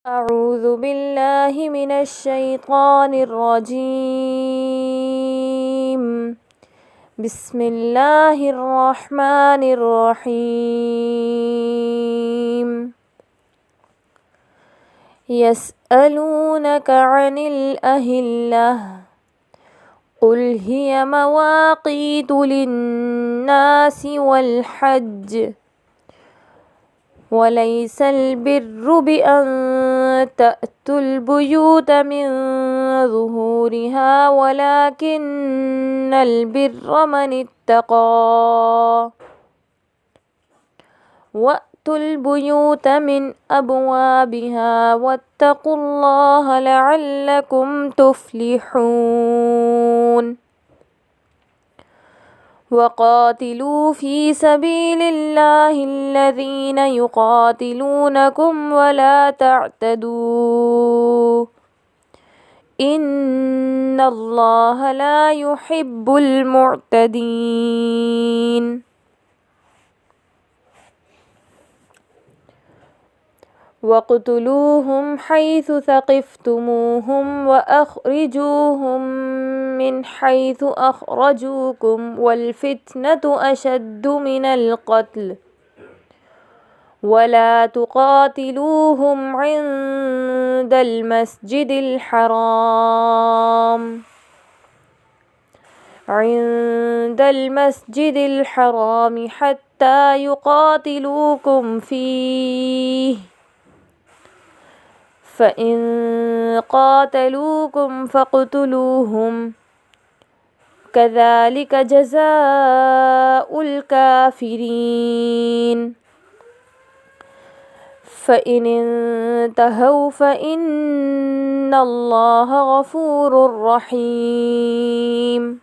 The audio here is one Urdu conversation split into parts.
أعوذ بالله من الشيطان الرجيم. بسم الله الرحمن الرحيم. يسألونك عن الأهلة قل هي مواقيت للناس والحج وليس البر بأن تأتوا البيوت من ظهورها ولكن البر من اتقى وأتوا البيوت من أبوابها واتقوا الله لعلكم تفلحون. وقاتلوا في سبيل الله الذين يقاتلونكم ولا تعتدوا إن الله لا يحب المعتدين. واقتلوهم حيث ثقفتموهم وأخرجوهم من حيث أخرجوكم والفتنة أشد من القتل ولا تقاتلوهم عند المسجد الحرام حتى يقاتلوكم فيه فإن قاتلوكم فاقتلوهم كذلك جزاء الكافرين. فإن انتهوا فإن الله غفور رحيم.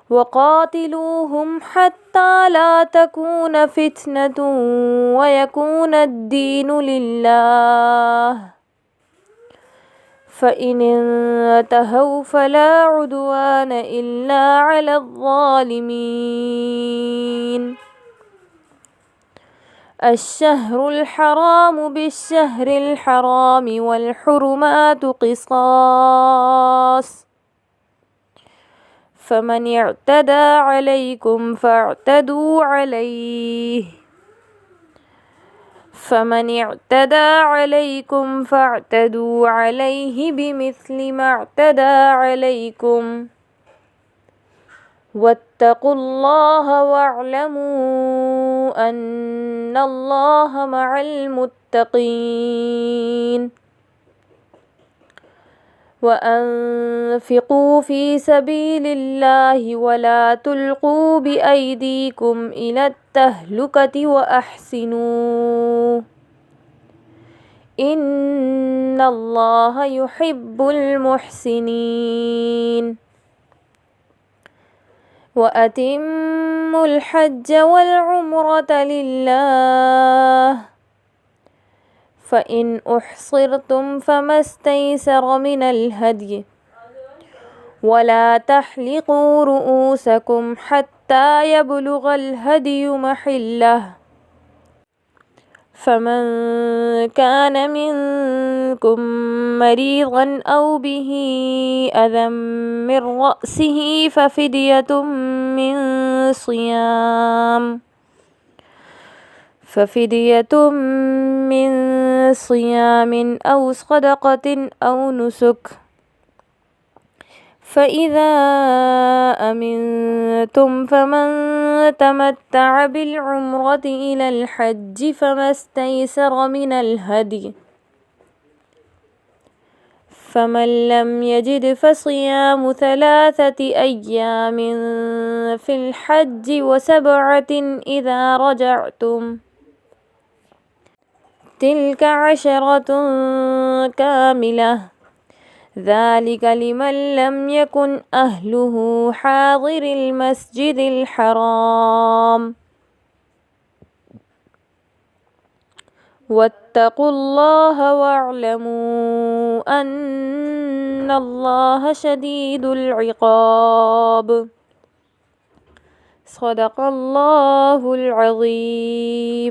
وقاتلوهم حتى لا تكون فتنة ويكون الدين لله فإن انتهوا فلا عدوان إلا على الظالمين. الشهر الحرام بالشهر الحرام والحرمات قصاص فمن اعتدى عليكم فاعتدوا عليه بمثل ما اعتدى عليكم واتقوا الله واعلموا أن الله مع المتقين. وأنفقوا في سبيل الله ولا تلقوا بأيديكم إلى التهلكة وأحسنوا إن الله يحب المحسنين. وأتموا الحج والعمرة لله فإن أحصرتم فما استيسر من الهدي ولا تحلقوا رؤوسكم حتى يبلغ الهدي محله فمن كان منكم مريضا أو به أذى من رأسه ففدية من صيام أو صدقة أو نسك فإذا أمنتم فمن تمتع بالعمرة إلى الحج فما استيسر من الهدي فمن لم يجد فصيام 3 أيام في الحج و7 إذا رجعتم تلك 10 كاملة ذلك لمن لم يكن أهله حاضر المسجد الحرام واتقوا الله واعلموا أن الله شديد العقاب. صدق الله العظيم.